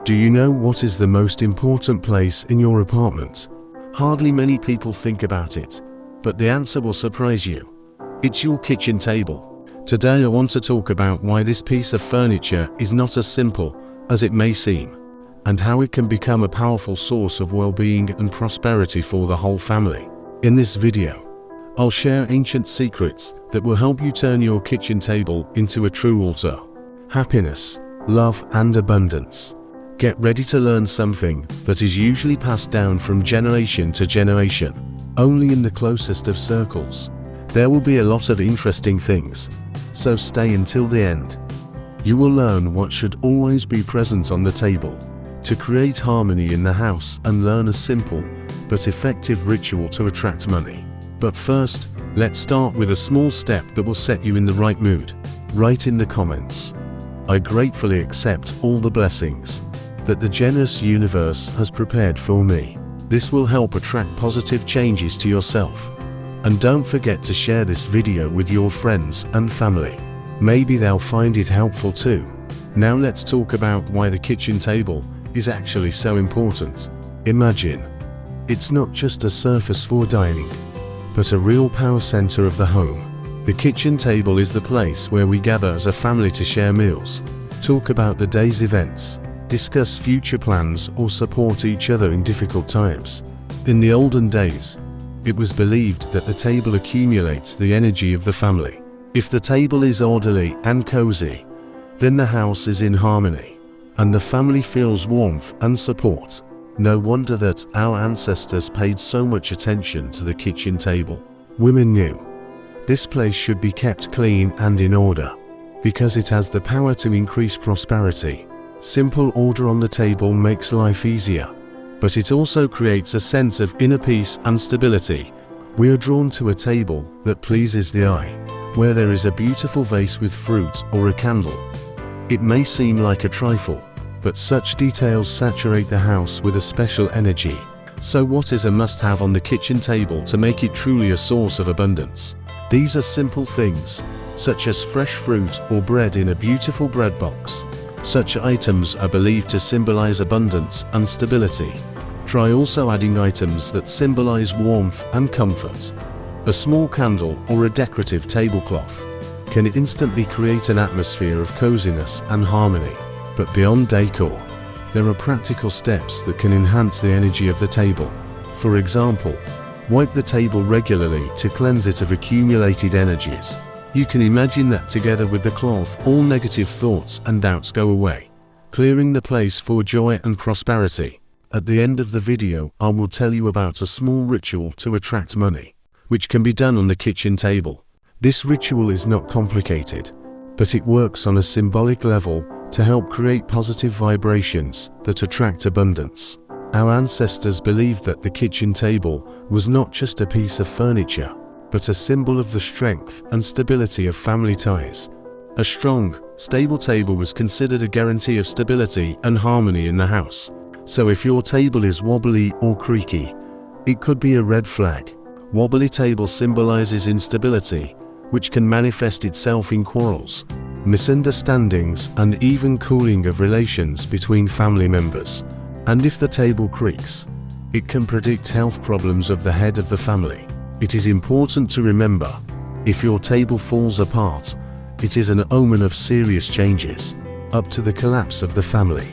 Do you know what is the most important place in your apartment? Hardly many people think about it, but the answer will surprise you. It's your kitchen table. Today I want to talk about why this piece of furniture is not as simple as it may seem, and how it can become a powerful source of well-being and prosperity for the whole family. In this video, I'll share ancient secrets that will help you turn your kitchen table into a true altar. Happiness, love, and abundance. Get ready to learn something that is usually passed down from generation to generation, only in the closest of circles. There will be a lot of interesting things, so stay until the end. You will learn what should always be present on the table to create harmony in the house and learn a simple but effective ritual to attract money. But first, let's start with a small step that will set you in the right mood. Write in the comments, "I gratefully accept all the blessings that the generous universe has prepared for me." This will help attract positive changes to yourself. And don't forget to share this video with your friends and family. Maybe they'll find it helpful too. Now let's talk about why the kitchen table is actually so important. Imagine, it's not just a surface for dining, but a real power center of the home. The kitchen table is the place where we gather as a family to share meals, talk about the day's events, discuss future plans, or support each other in difficult times. In the olden days, it was believed that the table accumulates the energy of the family. If the table is orderly and cozy, then the house is in harmony, and the family feels warmth and support. No wonder that our ancestors paid so much attention to the kitchen table. Women knew this place should be kept clean and in order, because it has the power to increase prosperity. Simple order on the table makes life easier, but it also creates a sense of inner peace and stability. We are drawn to a table that pleases the eye, where there is a beautiful vase with fruit or a candle. It may seem like a trifle, but such details saturate the house with a special energy. So what is a must-have on the kitchen table to make it truly a source of abundance? These are simple things, such as fresh fruit or bread in a beautiful bread box. Such items are believed to symbolize abundance and stability. Try also adding items that symbolize warmth and comfort. A small candle or a decorative tablecloth can instantly create an atmosphere of coziness and harmony. But beyond decor, there are practical steps that can enhance the energy of the table. For example, wipe the table regularly to cleanse it of accumulated energies. You can imagine that together with the cloth, all negative thoughts and doubts go away, clearing the place for joy and prosperity. At the end of the video, I will tell you about a small ritual to attract money, which can be done on the kitchen table. This ritual is not complicated, but it works on a symbolic level to help create positive vibrations that attract abundance. Our ancestors believed that the kitchen table was not just a piece of furniture, but a symbol of the strength and stability of family ties. A strong, stable table was considered a guarantee of stability and harmony in the house. So if your table is wobbly or creaky, it could be a red flag. Wobbly table symbolizes instability, which can manifest itself in quarrels, misunderstandings, and even cooling of relations between family members. And if the table creaks, it can predict health problems of the head of the family. It is important to remember, if your table falls apart, it is an omen of serious changes, up to the collapse of the family.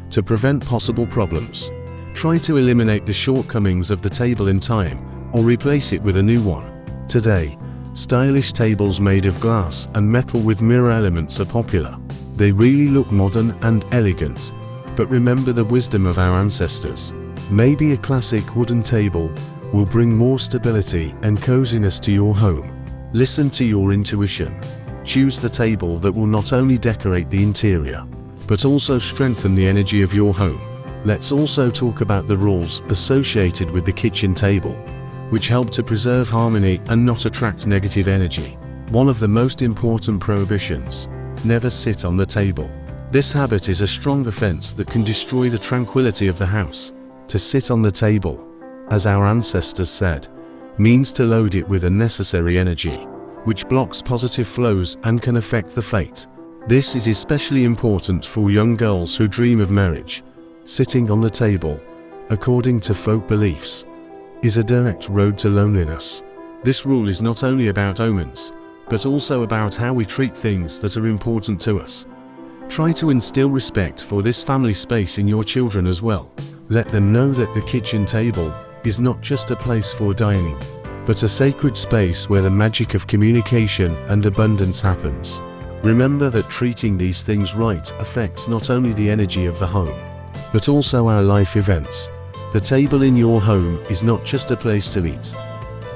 To prevent possible problems, try to eliminate the shortcomings of the table in time, or replace it with a new one. Today, stylish tables made of glass and metal with mirror elements are popular. They really look modern and elegant, but remember the wisdom of our ancestors. Maybe a classic wooden table will bring more stability and coziness to your home. Listen to your intuition. Choose the table that will not only decorate the interior, but also strengthen the energy of your home. Let's also talk about the rules associated with the kitchen table, which help to preserve harmony and not attract negative energy. One of the most important prohibitions: never sit on the table. This habit is a strong offense that can destroy the tranquility of the house. To sit on the table, as our ancestors said, means to load it with unnecessary energy, which blocks positive flows and can affect the fate. This is especially important for young girls who dream of marriage, Sitting on the table, according to folk beliefs, is a direct road to loneliness. This rule is not only about omens, but also about how we treat things that are important to us. Try to instill respect for this family space in your children as well. Let them know that the kitchen table is not just a place for dining, but a sacred space where the magic of communication and abundance happens. Remember that treating these things right affects not only the energy of the home, but also our life events. The table in your home is not just a place to eat.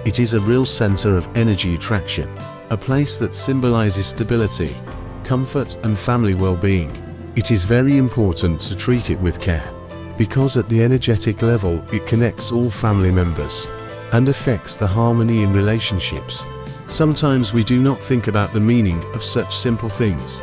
It is a real center of energy attraction, a place that symbolizes stability, comfort and family well-being. It is very important to treat it with care, because at the energetic level it connects all family members and affects the harmony in relationships. Sometimes we do not think about the meaning of such simple things,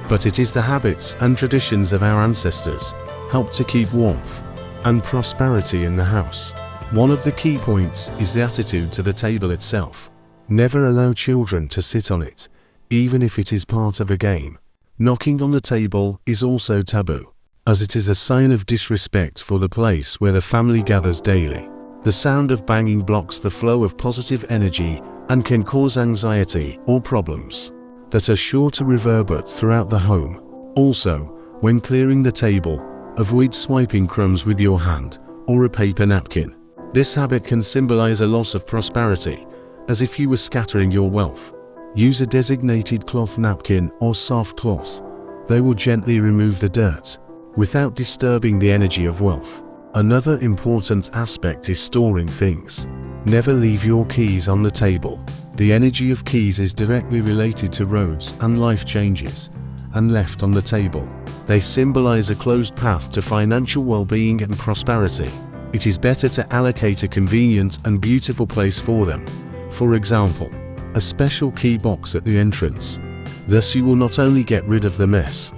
but it is the habits and traditions of our ancestors help to keep warmth and prosperity in the house. One of the key points is the attitude to the table itself. Never allow children to sit on it, even if it is part of a game. Knocking on the table is also taboo, as it is a sign of disrespect for the place where the family gathers daily. The sound of banging blocks the flow of positive energy and can cause anxiety or problems that are sure to reverberate throughout the home. Also, when clearing the table, avoid swiping crumbs with your hand or a paper napkin. This habit can symbolize a loss of prosperity, as if you were scattering your wealth. Use a designated cloth napkin or soft cloth. They will gently remove the dirt without disturbing the energy of wealth. Another important aspect is storing things. Never leave your keys on the table. The energy of keys is directly related to roads and life changes, and left on the table, they symbolize a closed path to financial well-being and prosperity. It is better to allocate a convenient and beautiful place for them. For example, a special key box at the entrance. Thus you will not only get rid of the mess,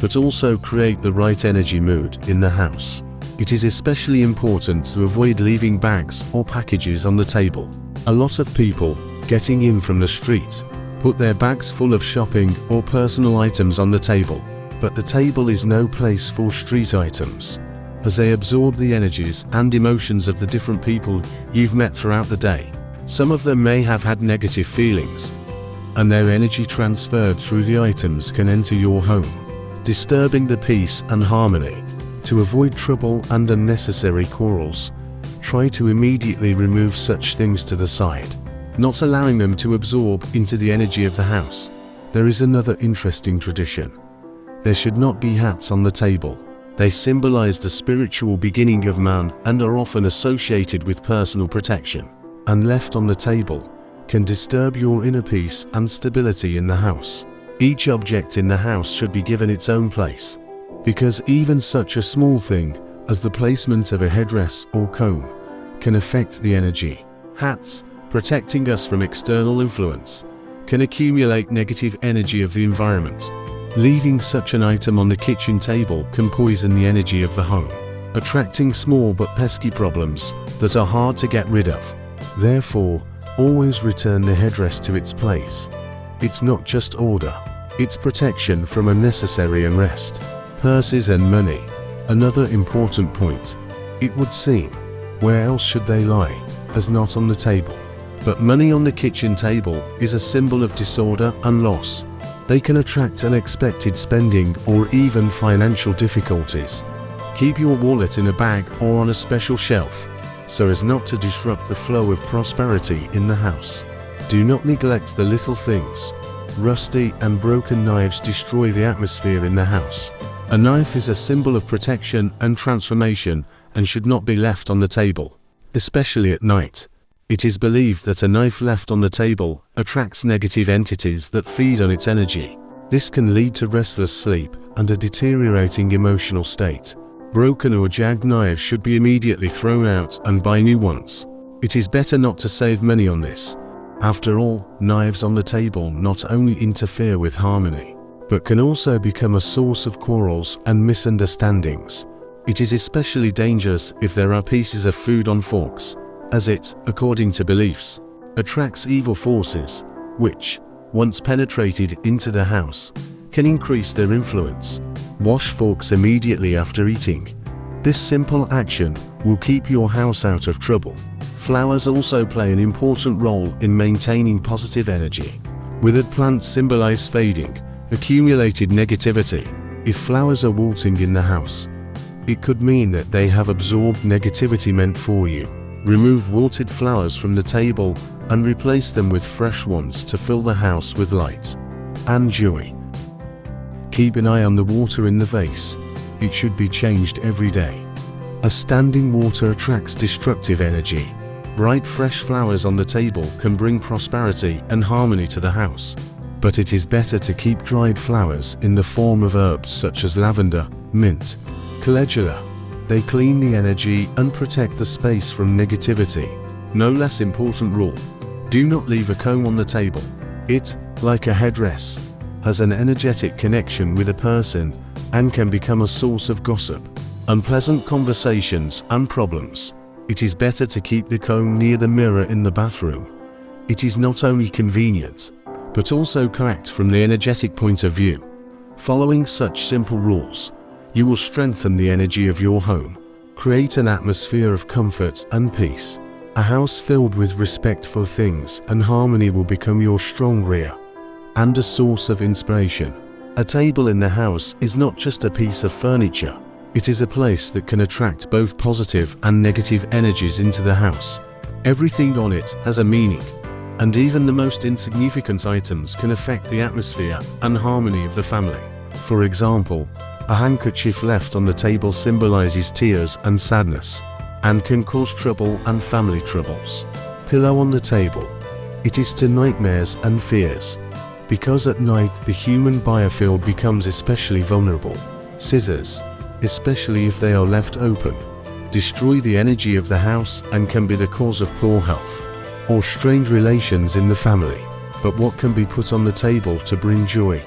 but also create the right energy mood in the house. It is especially important to avoid leaving bags or packages on the table. A lot of people getting in from the street put their bags full of shopping or personal items on the table, but the table is no place for street items, as they absorb the energies and emotions of the different people you've met throughout the day. Some of them may have had negative feelings, and their energy transferred through the items can enter your home, disturbing the peace and harmony. To avoid trouble and unnecessary quarrels, try to immediately remove such things to the side, not allowing them to absorb into the energy of the house. There is another interesting tradition. There should not be hats on the table. They symbolize the spiritual beginning of man and are often associated with personal protection, and left on the table can disturb your inner peace and stability in the house. Each object in the house should be given its own place, because even such a small thing as the placement of a headdress or comb can affect the energy. Hats, protecting us from external influence, can accumulate negative energy of the environment. Leaving such an item on the kitchen table can poison the energy of the home, attracting small but pesky problems that are hard to get rid of. Therefore, always return the headdress to its place. It's not just order, it's protection from unnecessary unrest. Purses and money. Another important point. It would seem, where else should they lie, as not on the table? But money on the kitchen table is a symbol of disorder and loss. They can attract unexpected spending or even financial difficulties. Keep your wallet in a bag or on a special shelf, so as not to disrupt the flow of prosperity in the house. Do not neglect the little things. Rusty and broken knives destroy the atmosphere in the house. A knife is a symbol of protection and transformation and should not be left on the table, especially at night. It is believed that a knife left on the table attracts negative entities that feed on its energy. This can lead to restless sleep and a deteriorating emotional state. Broken or jagged knives should be immediately thrown out and buy new ones. It is better not to save money on this. After all, knives on the table not only interfere with harmony, but can also become a source of quarrels and misunderstandings. It is especially dangerous if there are pieces of food on forks, as it, according to beliefs, attracts evil forces, which, once penetrated into the house, can increase their influence. Wash forks immediately after eating. This simple action will keep your house out of trouble. Flowers also play an important role in maintaining positive energy. Withered plants symbolize fading, accumulated negativity. If flowers are wilting in the house, it could mean that they have absorbed negativity meant for you. Remove wilted flowers from the table and replace them with fresh ones to fill the house with light and joy. Keep an eye on the water in the vase. It should be changed every day. As standing water attracts destructive energy, bright fresh flowers on the table can bring prosperity and harmony to the house. But it is better to keep dried flowers in the form of herbs such as lavender, mint, calendula. They clean the energy and protect the space from negativity. No less important rule: do not leave a comb on the table. It, like a headdress, has an energetic connection with a person and can become a source of gossip, unpleasant conversations and problems. It is better to keep the comb near the mirror in the bathroom. It is not only convenient, but also correct from the energetic point of view. Following such simple rules, you will strengthen the energy of your home, create an atmosphere of comfort and peace. A house filled with respect for things and harmony will become your strong rear and a source of inspiration. A table in the house is not just a piece of furniture. It is a place that can attract both positive and negative energies into the house. Everything on it has a meaning, and even the most insignificant items can affect the atmosphere and harmony of the family. For example, a handkerchief left on the table symbolizes tears and sadness, and can cause trouble and family troubles. Pillow on the table. It is to nightmares and fears, because at night the human biofield becomes especially vulnerable. Scissors, especially if they are left open, destroy the energy of the house and can be the cause of poor health or strained relations in the family. But what can be put on the table to bring joy,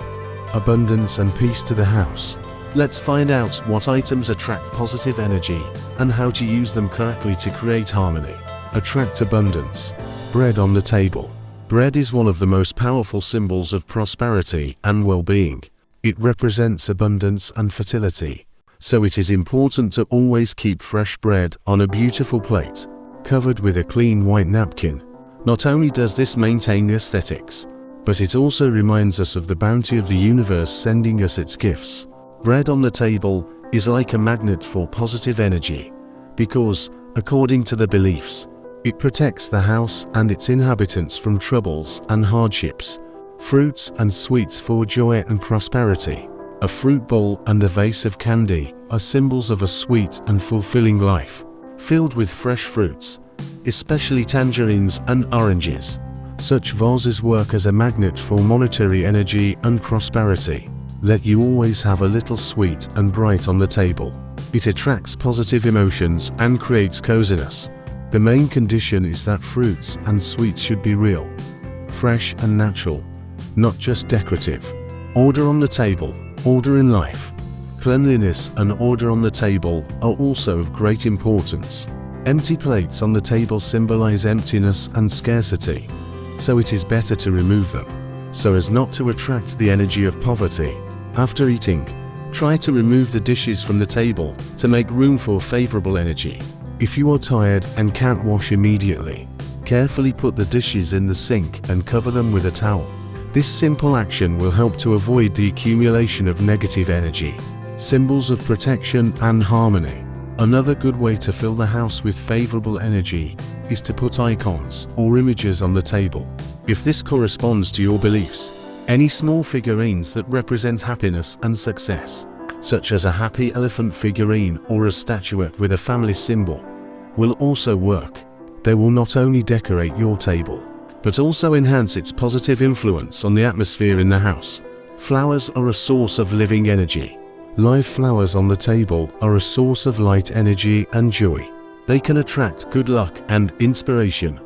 abundance and peace to the house? Let's find out what items attract positive energy and how to use them correctly to create harmony. Attract abundance. Bread on the table. Bread is one of the most powerful symbols of prosperity and well-being. It represents abundance and fertility, so it is important to always keep fresh bread on a beautiful plate, covered with a clean white napkin. Not only does this maintain the aesthetics, but it also reminds us of the bounty of the universe sending us its gifts. Bread on the table is like a magnet for positive energy, because, according to the beliefs, it protects the house and its inhabitants from troubles and hardships. Fruits and sweets for joy and prosperity. A fruit bowl and a vase of candy are symbols of a sweet and fulfilling life, filled with fresh fruits, especially tangerines and oranges. Such vases work as a magnet for monetary energy and prosperity. Let you always have a little sweet and bright on the table. It attracts positive emotions and creates coziness. The main condition is that fruits and sweets should be real, fresh and natural, not just decorative. Order on the table. Order in life. Cleanliness and order on the table are also of great importance. Empty plates on the table symbolize emptiness and scarcity, so it is better to remove them, so as not to attract the energy of poverty. After eating, try to remove the dishes from the table to make room for favorable energy. If you are tired and can't wash immediately, carefully put the dishes in the sink and cover them with a towel. This simple action will help to avoid the accumulation of negative energy. Symbols of protection and harmony. Another good way to fill the house with favorable energy is to put icons or images on the table. If this corresponds to your beliefs, any small figurines that represent happiness and success, such as a happy elephant figurine or a statuette with a family symbol, will also work. They will not only decorate your table, but also enhance its positive influence on the atmosphere in the house. Flowers are a source of living energy. Live flowers on the table are a source of light energy and joy. They can attract good luck and inspiration,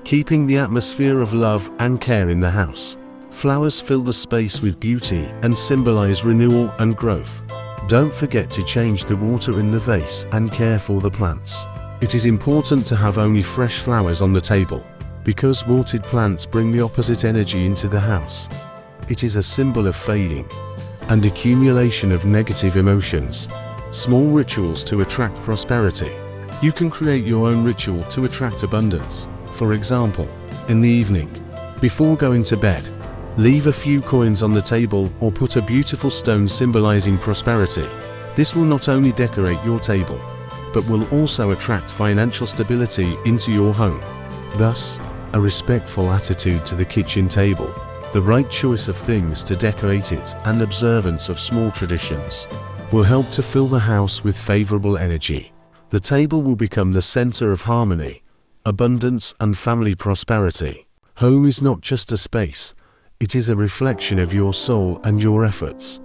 keeping the atmosphere of love and care in the house. Flowers fill the space with beauty and symbolize renewal and growth. Don't forget to change the water in the vase and care for the plants. It is important to have only fresh flowers on the table, because wilted plants bring the opposite energy into the house. It is a symbol of fading and accumulation of negative emotions, Small rituals to attract prosperity. You can create your own ritual to attract abundance. For example, in the evening, before going to bed, leave a few coins on the table or put a beautiful stone symbolizing prosperity. This will not only decorate your table, but will also attract financial stability into your home. Thus, a respectful attitude to the kitchen table, the right choice of things to decorate it, and observance of small traditions will help to fill the house with favorable energy. The table will become the center of harmony, abundance, and family prosperity. Home is not just a space, it is a reflection of your soul and your efforts.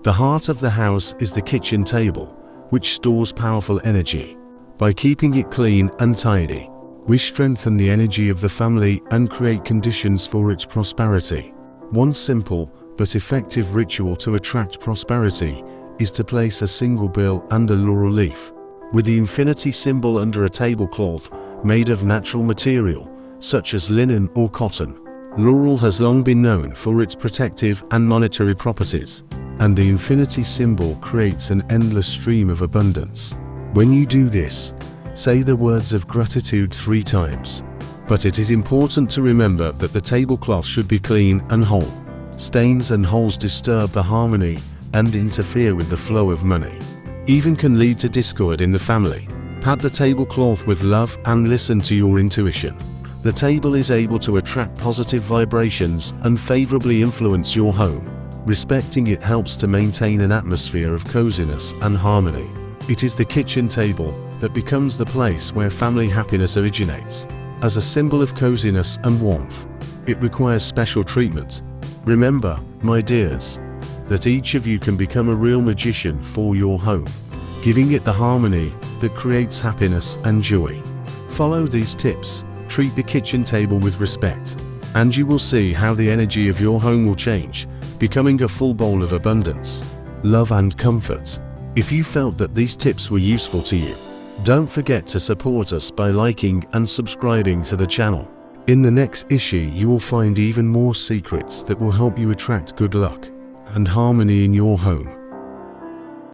The heart of the house is the kitchen table, which stores powerful energy. By keeping it clean and tidy, we strengthen the energy of the family and create conditions for its prosperity. One simple but effective ritual to attract prosperity is to place a single bill and a laurel leaf, with the infinity symbol under a tablecloth made of natural material, such as linen or cotton. Laurel has long been known for its protective and monetary properties, and the infinity symbol creates an endless stream of abundance. When you do this, say the words of gratitude 3 times. But it is important to remember that the tablecloth should be clean and whole. Stains and holes disturb the harmony and interfere with the flow of money. Even can lead to discord in the family. Pat the tablecloth with love and listen to your intuition. The table is able to attract positive vibrations and favorably influence your home. Respecting it helps to maintain an atmosphere of coziness and harmony. It is the kitchen table that becomes the place where family happiness originates. As a symbol of coziness and warmth, it requires special treatment. Remember, my dears, that each of you can become a real magician for your home, giving it the harmony that creates happiness and joy. Follow these tips, treat the kitchen table with respect, and you will see how the energy of your home will change, becoming a full bowl of abundance, love and comfort. If you felt that these tips were useful to you, don't forget to support us by liking and subscribing to the channel. In the next issue, you will find even more secrets that will help you attract good luck and harmony in your home.